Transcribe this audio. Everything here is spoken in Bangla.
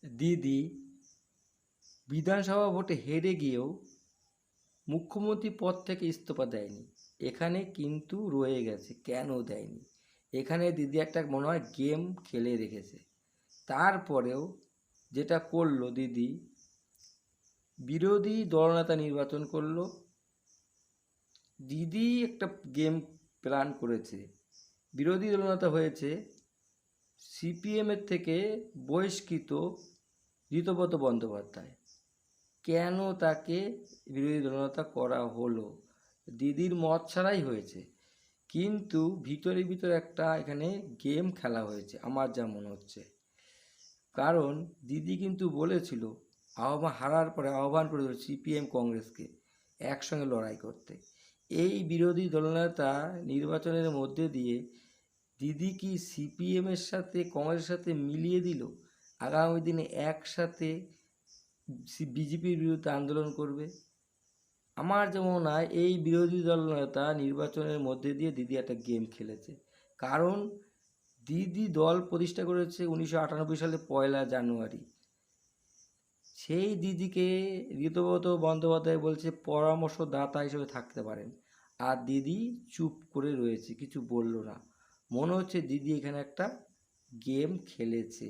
দিদি বিধানসভা ভোটে হেরে গিয়েও মুখ্যমন্ত্রী পদ থেকে ইস্তফা দেয়নি। এখানে কিন্তু রয়ে গেছে, কেন দেয়নি? এখানে দিদি একটা মনে হয় গেম খেলে রেখেছে। তারপরেও যেটা করলো দিদি, বিরোধী দলনেতা নির্বাচন করলো। দিদি একটা গেম প্ল্যান করেছে। বিরোধী দলনেতা হয়েছে সিপিএমের থেকে বহিষ্কৃত ঋতব্রত বন্দ্যোপাধ্যায়। কেন তাকে বিরোধী দলনেতা করা হলো? দিদির মত ছাড়াই হয়েছে, কিন্তু ভিতরে ভিতরে একটা এখানে গেম খেলা হয়েছে আমার যা মনে হচ্ছে। কারণ দিদি কিন্তু বলেছিল, হারার পরে আহ্বান করেছিল সিপিএম কংগ্রেসকে একসঙ্গে লড়াই করতে। এই বিরোধী দলনেতা নির্বাচনের মধ্যে দিয়ে দিদি কি সিপিএমের সাথে কংগ্রেসের সাথে মিলিয়ে দিল আগামী দিনে একসাথে বিজেপির বিরুদ্ধে আন্দোলন করবে? আমার যেমন হয় এই বিরোধী দল নেতা নির্বাচনের মধ্যে দিয়ে দিদি একটা গেম খেলেছে। কারণ দিদি দল প্রতিষ্ঠা করেছে 1998 সালে 1 জানুয়ারি। সেই দিদিকে ঋতব্রত বন্দ্যোপাধ্যায় বলছে পরামর্শদাতা হিসেবে থাকতে পারেন, আর দিদি চুপ করে রয়েছে, কিছু বলল না। মনে হচ্ছে দিদি এখানে একটা গেম খেলেছে।